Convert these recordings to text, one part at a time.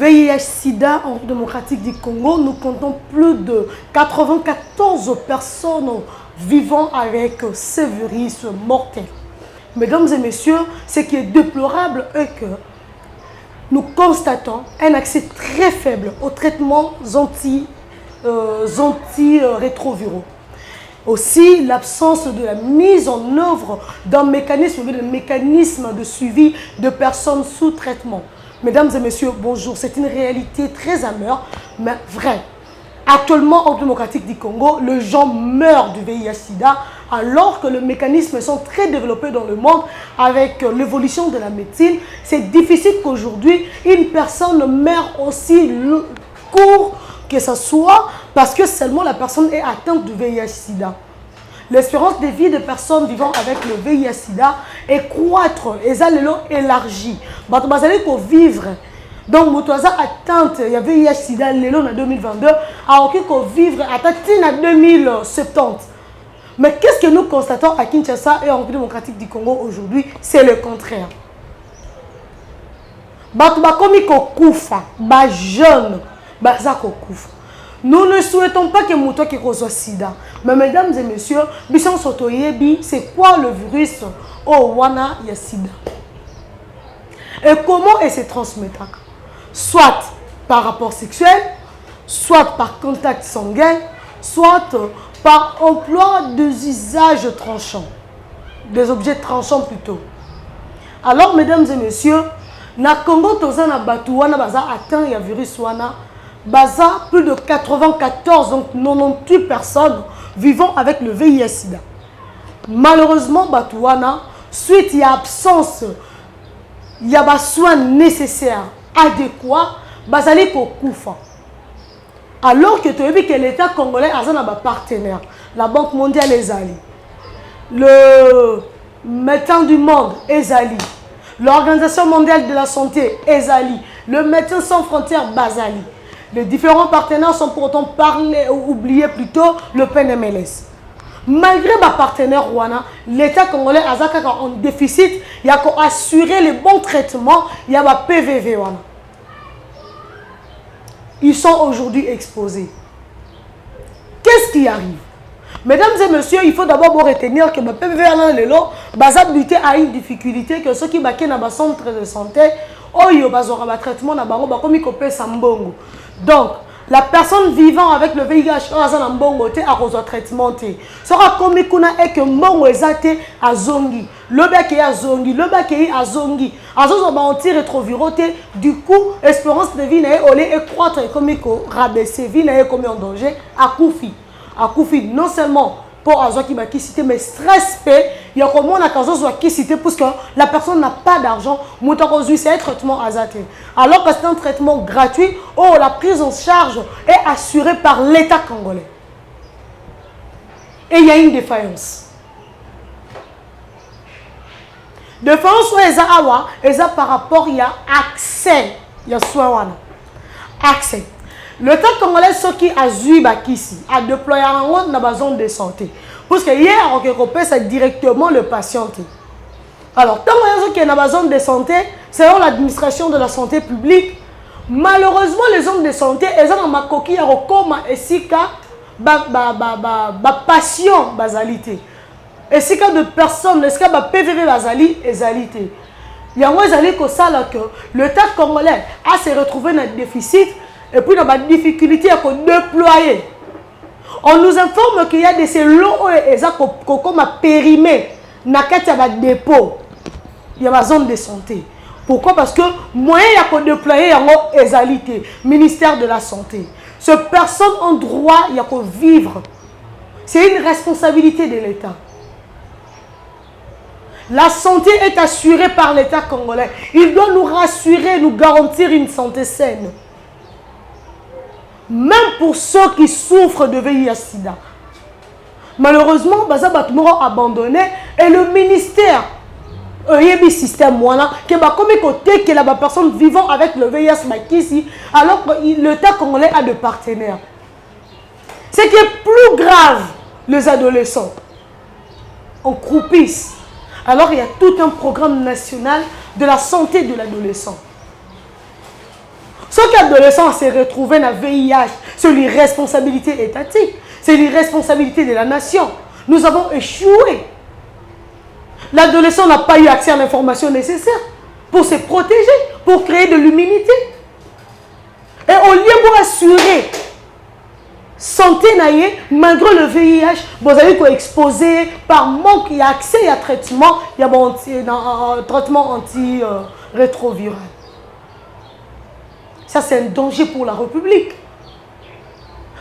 VIH-Sida en démocratique du Congo, nous comptons plus de 94 personnes vivant avec ce virus mortel. Mesdames et messieurs, ce qui est déplorable est que nous constatons un accès très faible aux traitements antirétroviraux. Aussi, l'absence de la mise en œuvre d'un mécanisme de suivi de personnes sous traitement. Mesdames et messieurs, bonjour. C'est une réalité très amère, mais vraie. Actuellement, en démocratique du Congo, les gens meurent du VIH-Sida alors que les mécanismes sont très développés dans le monde avec l'évolution de la médecine. C'est difficile qu'aujourd'hui, une personne meure aussi court que ce soit parce que seulement la personne est atteinte du VIH-Sida. L'espérance de vie des personnes vivant avec le VIH-Sida est croître et ça élargi. Pour vivre. Donc, motoza atteinte, il y a VIH-Sida en 2022, alors qu'il faut vivre atteinte en 2070. Mais qu'est-ce que nous constatons à Kinshasa et en République démocratique du Congo aujourd'hui? C'est le contraire. Jeune, nous ne souhaitons pas que Mouto qui soit sida. Mais mesdames et messieurs, c'est quoi le virus au wana ya sida? Et comment il se transmet? Soit par rapport sexuel, soit par contact sanguin, soit par emploi des usages tranchants, des objets tranchants plutôt. Alors mesdames et messieurs, na Congo tozana batu wana baza atteint ya virus wana baza plus de 94 donc 98 personnes vivant avec le VIH-Sida. Malheureusement batu wana suite il y a absence il y a des soins nécessaires adéquats bazali ko kufa. Alors que tu as vu que l'État congolais a un partenaire, la Banque mondiale Ezali, le Médecin du monde Ezali, l'Organisation mondiale de la santé Ezali, le Médecins sans frontières Bazali. Les différents partenaires sont pourtant oubliés plutôt le PNMLS. Malgré ma partenaire Rwanda, l'État congolais a en déficit, il y a assurer les bons traitements, il y a ma PVV Rwanda. Ils sont aujourd'hui exposés. Qu'est-ce qui arrive? Mesdames et messieurs, il faut d'abord retenir que le PVV a buté à une difficulté que ceux qui sont dans le centre de santé, ils ont un traitement dans. Donc, la personne vivant avec le VIH a un traitement. Ce qui est que mbongo ezate a zongi. Le bec est à zongi, le bec est à zongi. Anti-rétroviraux, du coup, espérance de vie est croître et comme rabaisser, vie n'est comme en danger à Koufi. À Koufi, non seulement pour avoir qui cité, mais stress, il y a comment on a qui cité parce que la personne n'a pas d'argent, c'est un traitement azaté. Alors que c'est un traitement gratuit, la prise en charge est assurée par l'État congolais. Et il y a une défaillance. Défaillance par rapport il y a accès, il y a soin accès. L'État congolais ce qui a a déployé dans la zone de santé. Parce que hier, on c'est directement le patient. Alors, tant qu'il y a dans la zone de santé, selon l'administration de la santé publique, malheureusement, les zones de santé, elles ont ma coquille et si patient basalité. Et si de personnes, est-ce qu'il y a PVV basali et zalité. Il y a que l'État congolais a se retrouvé dans le déficit et puis dans la difficulté à déployer. On nous informe qu'il y a des lots et comme périmé dans le dépôt. Il y a la zone de santé. Pourquoi? Parce que moyen de déployer les égalité, ministère de la santé. Ces personnes ont droit à vivre. C'est une responsabilité de l'État. La santé est assurée par l'État congolais. Il doit nous rassurer, nous garantir une santé saine. Même pour ceux qui souffrent de VIH-Sida. Malheureusement, Baza Batmoro abandonné et le ministère il y a un système qui est comme côté que la personne vivant avec le VIH alors que l'État congolais a des partenaires. Ce qui est plus grave, les adolescents en croupissent. Alors il y a tout un programme national de la santé de l'adolescent. Ce qu'adolescent s'est retrouvé dans le VIH, c'est l'irresponsabilité étatique, c'est l'irresponsabilité de la nation. Nous avons échoué. L'adolescent n'a pas eu accès à l'information nécessaire pour se protéger, pour créer de l'immunité. Et au lieu pour assurer santé naïe, malgré le VIH, vous avez exposé par manque d'accès à traitement, il y a un traitement anti-rétroviral. Ça, c'est un danger pour la République.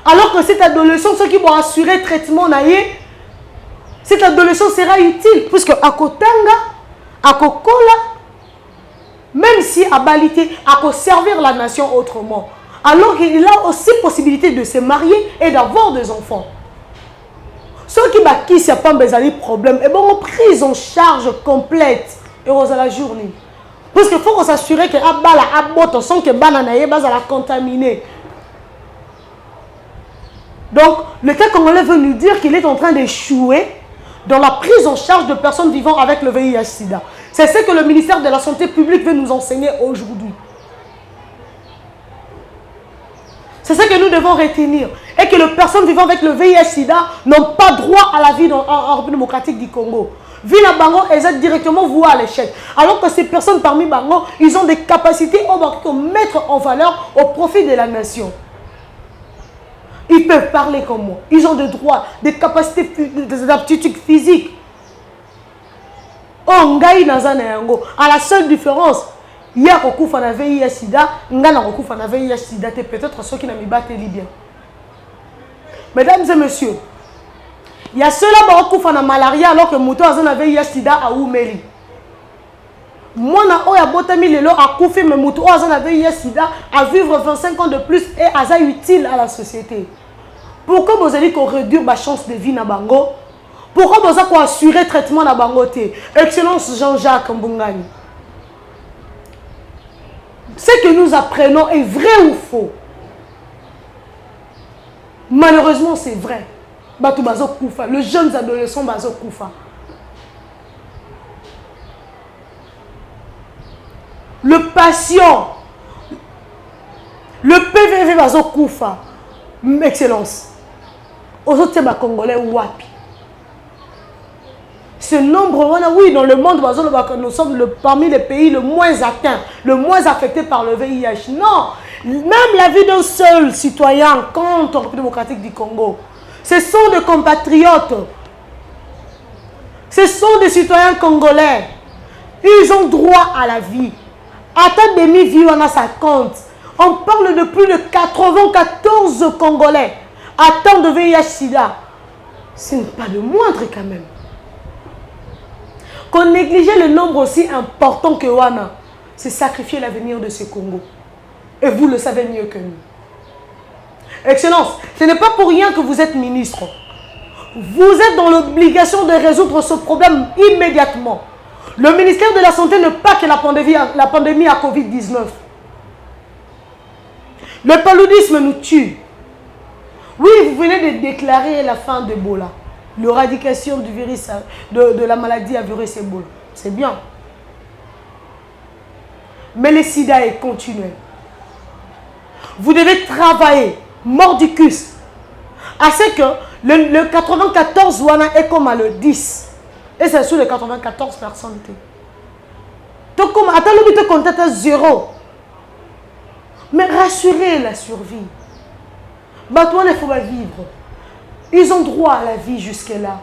Alors que cet adolescent, ceux qui vont assurer traitement naïe, cet adolescent sera utile, puisque à Kotanga, à Kokola, même si à Balité, à servir la nation autrement, alors qu'il a aussi possibilité de se marier et d'avoir des enfants. Ceux qui ne sont pas de problème, et bon, prise en charge complète, et à la journée. Parce qu'il faut s'assurer que la sans que bananaye la contaminer. Donc, l'État congolais veut nous dire qu'il est en train d'échouer dans la prise en charge de personnes vivant avec le VIH-Sida. C'est ce que le ministère de la Santé publique veut nous enseigner aujourd'hui. C'est ce que nous devons retenir. Et que les personnes vivant avec le VIH-Sida n'ont pas droit à la vie en République démocratique du Congo. Vina Bango, elles sont directement vouées à l'échec. Alors que ces personnes parmi Bango, ils ont des capacités à mettre en valeur au profit de la nation. Ils peuvent parler comme moi. Ils ont des droits, des capacités, des aptitudes physiques. On gagne dans un yango. À la seule différence, il y a beaucoup de VIH-Sida, il y a beaucoup de VIH-Sida, peut-être ceux qui n'ont pas été bien. Mesdames et messieurs, il y a ceux-là qui ont malaria alors que Mouto a un VIH-Sida à Oumeli. Moi, je suis botami lelo à Koufi, mais Mouto a un VIH-Sida à vivre 25 ans de plus et à utile à la société. Pourquoi vous allez réduire la chance de vie dans Bango? Pourquoi vous allez assurer le traitement dans Bango? Excellence Jean-Jacques Mbungani. Ce que nous apprenons est vrai ou faux? Malheureusement, c'est vrai. Les jeunes adolescents bazo koufa. Le patient, le PVV bazo koufa. Excellence. Aux autres Congolais wapi. Ce nombre, oui, dans le monde, nous sommes parmi les pays le moins atteints, le moins affectés par le VIH. Non, même la vie d'un seul citoyen contre la République démocratique du Congo. Ce sont des compatriotes. Ce sont des citoyens congolais. Ils ont droit à la vie. À ta demi-vie, on a 50. On parle de plus de 94 Congolais atteints de VIH-Sida. Ce n'est pas le moindre quand même. Qu'on négligeait le nombre aussi important que Wana, c'est sacrifier l'avenir de ce Congo. Et vous le savez mieux que nous. Excellence, ce n'est pas pour rien que vous êtes ministre. Vous êtes dans l'obligation de résoudre ce problème immédiatement. Le ministère de la Santé ne pas que la pandémie à Covid-19. Le paludisme nous tue. Oui, vous venez de déclarer la fin d'Ebola. L'éradication du virus, de la maladie à virus Ebola. C'est bien. Mais le sida est continuel. Vous devez travailler, mordicus, à ce que le 94 wana est comme à le 10. Et c'est sur les 94 personnes. Donc, comme à l'hôpital, contact à 0. Mais rassurez la survie. Batouane, il faut vivre. Ils ont droit à la vie jusque-là.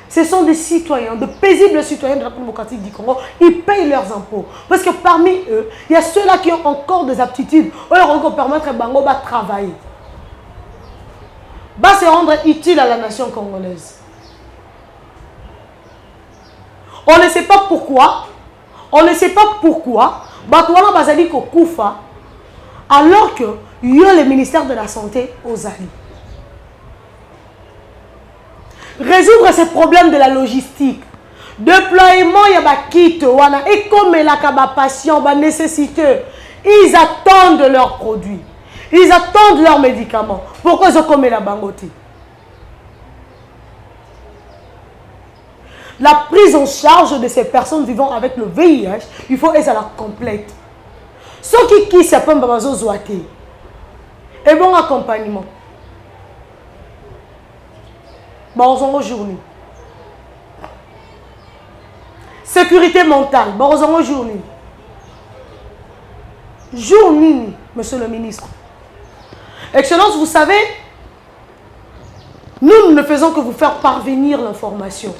Ce sont des citoyens, de paisibles citoyens de la République démocratique du Congo. Ils payent leurs impôts. Parce que parmi eux, il y a ceux-là qui ont encore des aptitudes. On leur encore permettre Bango de travailler. Va se rendre utile à la nation congolaise. On ne sait pas pourquoi. On ne sait pas pourquoi. Batouana Bazali Kokoufa. Alors que il y a le ministère de la Santé aux alliés. Résoudre ces problèmes de la logistique. Déploiement, il y a des kits. Et comme la patient, la nécessité. Ils attendent leurs produits. Ils attendent leurs médicaments. Pourquoi ils ont comme la bangote? La prise en charge de ces personnes vivant avec le VIH, il faut être à la complète. Ceux qui s'appellent Babazo Zouate. Et bon accompagnement. Bon journée. Sécurité mentale. Bon journée. Journée, monsieur le ministre. Excellence, vous savez, nous ne faisons que vous faire parvenir l'information.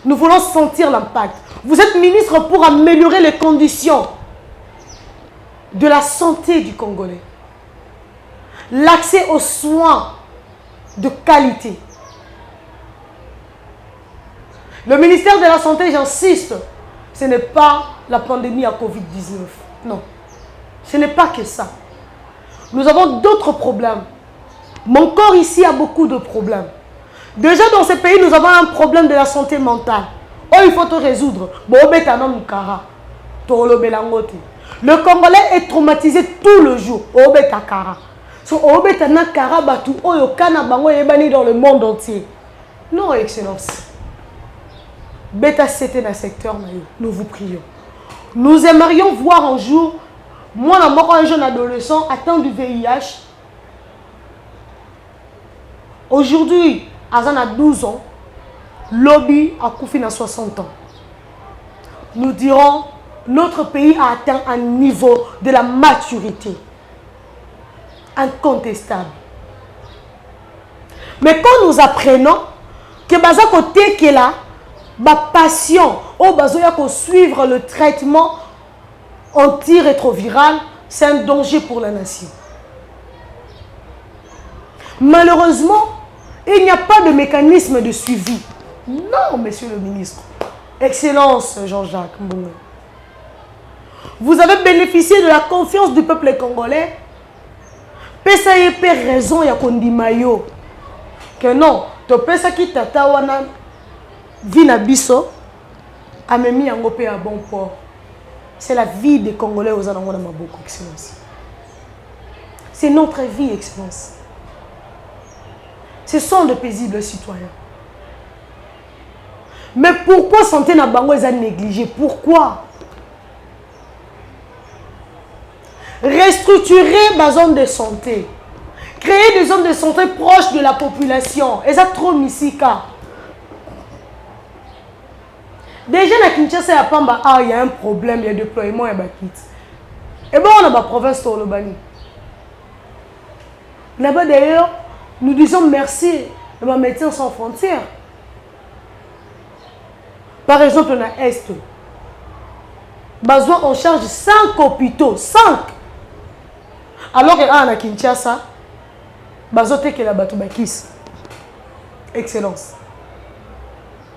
Nous voulons sentir l'impact. Vous êtes ministre pour améliorer les conditions de la santé du Congolais. L'accès aux soins de qualité. Le ministère de la Santé, j'insiste, ce n'est pas la pandémie à Covid-19. Non. Ce n'est pas que ça. Nous avons d'autres problèmes. Mon corps ici a beaucoup de problèmes. Déjà dans ce pays, nous avons un problème de la santé mentale. Oh, il faut te résoudre. Le Congolais est traumatisé tout le jour. Dans le monde entier. Non, Excellence. Beta, c'était dans le secteur, nous vous prions. Nous aimerions voir un jour, moi, un jeune adolescent atteint du VIH. Aujourd'hui, Azan a 12 ans, Lobby a Koufine à 60 ans. Nous dirons, notre pays a atteint un niveau de la maturité incontestable. Mais quand nous apprenons que Baza côté qui est là, ma passion, au Bazoya pour suivre le traitement antirétroviral, c'est un danger pour la nation. Malheureusement, il n'y a pas de mécanisme de suivi. Non, monsieur le ministre. Excellence, Jean-Jacques Mbongo. Vous avez bénéficié de la confiance du peuple congolais. Pesa yepe raison ya kondimayo. Que non, to pesa ki tata wana vina biso amemi yango pe à bon port. C'est la vie des Congolais aux Anangona Maboko, Excellence. C'est notre vie, Excellence. Ce sont de paisibles citoyens. Mais pourquoi santé na bango est négligée? Pourquoi? Restructurer ma zone de santé. Créer des zones de santé proches de la population. Et ça trop misika. Déjà, à Kinshasa, il y a un problème, il y a un déploiement, il y a un kit. Et bien, on a la province de Lobani. Là-bas, d'ailleurs, nous disons merci à Médecins sans frontières. Par exemple, on a Est. Besoin, on charge 5 hôpitaux. 5. Alors qu'à Kinshasa, besoin que la Batubakis. Excellence.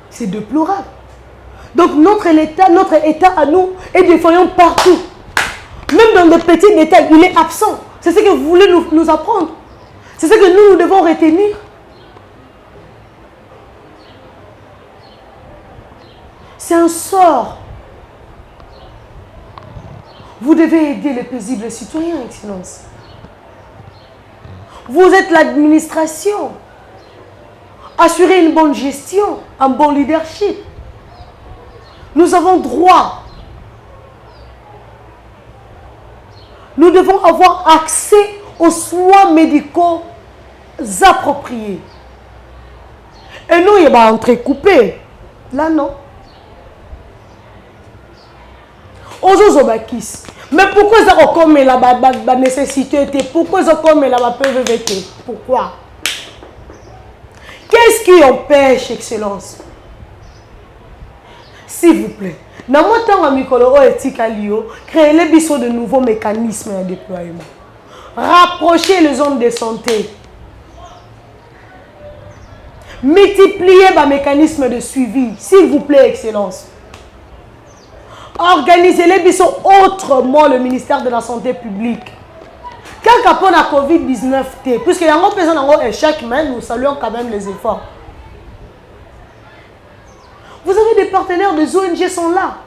C'est déplorable. Donc notre état à nous est défaillant partout. Même dans des petits détails, il est absent. C'est ce que vous voulez nous apprendre. C'est ce que nous devons retenir. C'est un sort. Vous devez aider les paisibles citoyens, Excellence. Vous êtes l'administration. Assurez une bonne gestion, un bon leadership. Nous avons droit. Nous devons avoir accès aux soins médicaux appropriés. Et nous, il va entrecoupé. Là, non. Mais pourquoi ça comme la nécessité? Pourquoi ça comme la PVVT? Pourquoi? Qu'est-ce qui empêche, Excellence? S'il vous plaît, dans mon temps à Mikolo créez les bisous de nouveaux mécanismes de déploiement. Rapprochez les zones de santé. Multipliez les mécanismes de suivi. S'il vous plaît, Excellence. Organisez les bisous autrement le ministère de la Santé publique. Quand on a Covid-19, puisque y a un personne en échec, mais nous saluons quand même les efforts. Vous avez des partenaires des ONG sont là.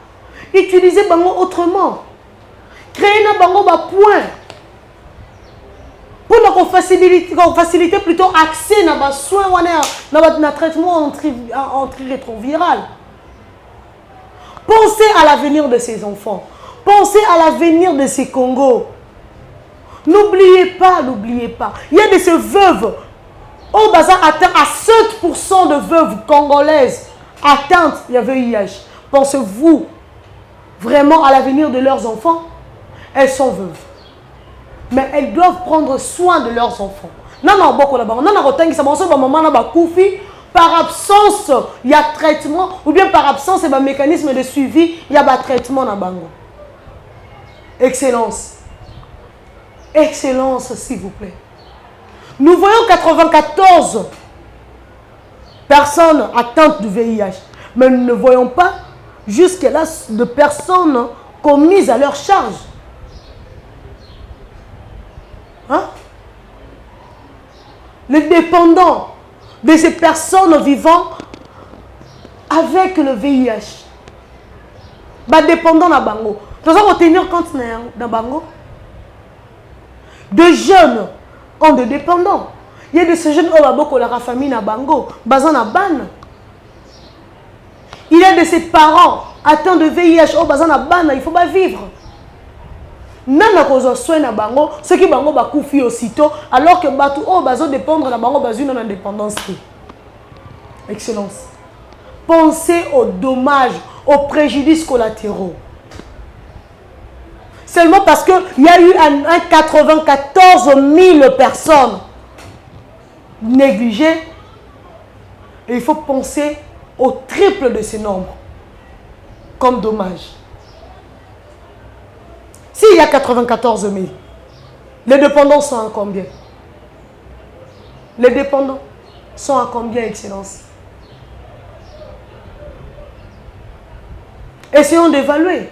Utilisez Bango autrement. Créez un Bango point. Pour qu'on facilite plutôt accès à nos soins, à nos traitements antirétroviral. Pensez à l'avenir de ces enfants. Pensez à l'avenir de ces Congos. N'oubliez pas, n'oubliez pas. Il y a de ces veuves. Au Bazar atteint à 7% de veuves congolaises atteintes de VIH. Pensez-vous vraiment à l'avenir de leurs enfants? Elles sont veuves. Mais elles doivent prendre soin de leurs enfants. Non, non, beaucoup là-bas. Non, non, par absence, il y a traitement, ou bien par absence, il y a un mécanisme de suivi, il y a un traitement dans Bango. Excellence. Excellence, s'il vous plaît. Nous voyons 94 personnes atteintes du VIH, mais nous ne voyons pas jusque-là de personnes commises à leur charge. Hein? Les dépendants de ces personnes vivant avec le VIH. Bah dépendant na bango. Nous allons tenir compte dans bango. De jeunes ont des dépendants. Il y a de ces jeunes qui ont beaucoup la famille na bango, bazan na ban. Il y a de ces parents atteints de VIH au bazan na ban, il faut pas vivre. Nana kozo soin na bango, ceux qui bango ba koufi aussitôt, alors que batu oh bazo dépendre na bango bazu non indépendance. Excellence. Pensez aux dommages, aux préjudices collatéraux. Seulement parce qu'il y a eu un 94 000 personnes négligées, et il faut penser au triple de ces nombres comme dommage. S'il y a 94 000, les dépendants sont à combien? Les dépendants sont à combien, Excellence? Essayons d'évaluer.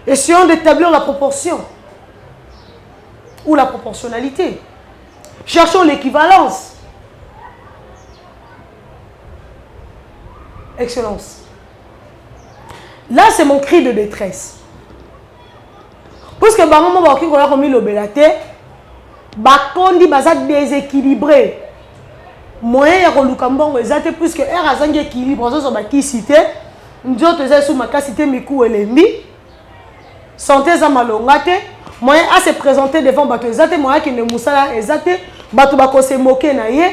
Essayons d'établir la proportion ou la proportionnalité. Cherchons l'équivalence. Excellence. Là, c'est mon cri de détresse. Parce que maman m'a dit qu'on a remis le belate, bakondi baza déséquilibré. Moyen ya kolukambongo ezate plus que R azangi équilibre zo ba ki cité, ndoto eza sous ma cité miku elembi. Santé za malonga te, moyen à se présenter devant bato ezate moyen ki ne musala ezate, bato bako se moquer na ye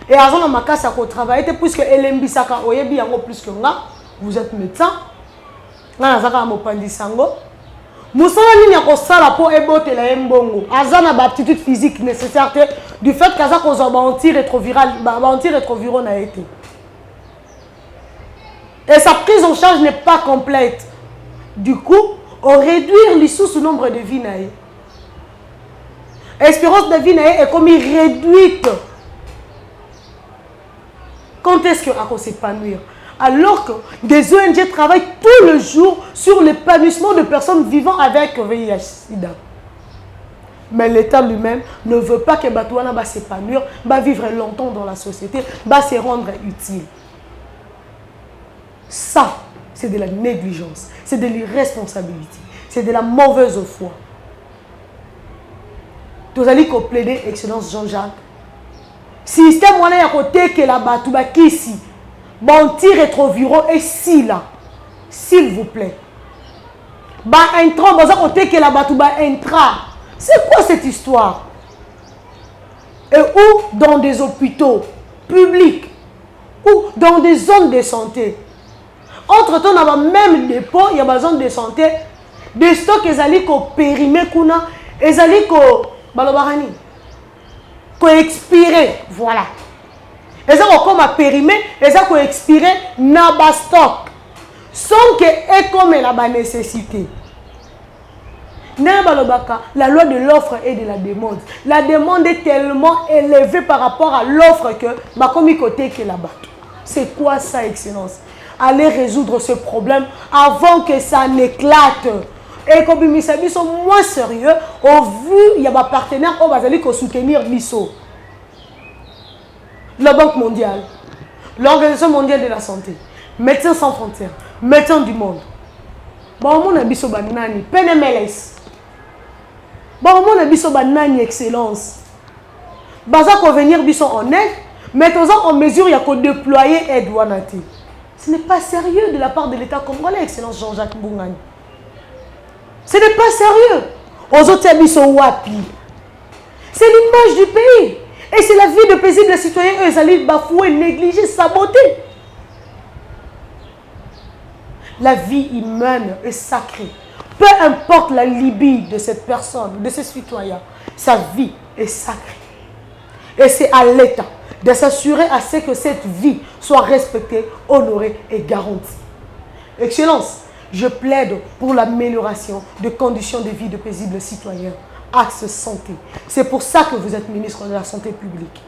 et azana makasa ko travailler puisque elembi saka oyebi yango plus que nga, vous êtes médecin. Nga nazaka mopandi sango. Moussala nini ya kosala po ebotela mbongo azana ba aptitude physique nécessaire du fait kaza kozwa ba antirétroviral ba antirétroviraux na été. Et sa prise en charge n'est pas complète. Du coup, on réduire les sous nombre de vie nae. Espérance de vie nae est comme réduite. Quand est-ce que à s'épanouir? Alors que des ONG travaillent tout le jour sur l'épanouissement de personnes vivant avec VIH-Sida. Mais l'État lui-même ne veut pas que Batouana va s'épanouir, va vivre longtemps dans la société, va se rendre utile. Ça, c'est de la négligence, c'est de l'irresponsabilité, c'est de la mauvaise foi. Vous allez plaider, Excellence Jean-Jacques. Système on est à côté que la Batouba qui ici. Antirétroviraux et si là, s'il vous plaît. Bah intra, bah ça côté que la batouba intra. C'est quoi cette histoire? Et où dans des hôpitaux publics ou dans des zones de santé. Entre temps, on a même dépôt, il y a des zones de santé, des stocks ils allaient ko périmé kuna, ils allaient ko balobarani, ko expirer, voilà. Et ça comme à périmer, et ça qu'on expiré n'a pas stock. Sans que est comme la nécessité. La loi de l'offre et de la demande. La demande est tellement élevée par rapport à l'offre que bah comme côté que là-bas. C'est quoi ça, Excellence? Allez résoudre ce problème avant que ça n'éclate. Et comme ils sont moins sérieux, au vu il y a des partenaires qui vont soutenir l'ISO. La Banque mondiale, l'Organisation mondiale de la santé, Médecins sans frontières, Médecins du monde. Bon, on a biso banani, PNMLS. Bon, on a biso banani, Excellence. Baza ko venir biso en aide, mais en mesure il y a qu'on déployer aide wanati. Ce n'est pas sérieux de la part de l'État congolais, Excellence Jean-Jacques Mbungani. Ce n'est pas sérieux. Aux autres amis sont wapi. C'est l'image du pays. Et c'est la vie de paisibles citoyens. Eux, allaient bafouer, négliger, saboter. La vie humaine est sacrée. Peu importe la Libye de cette personne, de ce citoyen, sa vie est sacrée. Et c'est à l'État de s'assurer à ce que cette vie soit respectée, honorée et garantie. Excellence, je plaide pour l'amélioration des conditions de vie de paisibles citoyens. Axe santé. C'est pour ça que vous êtes ministre de la Santé publique.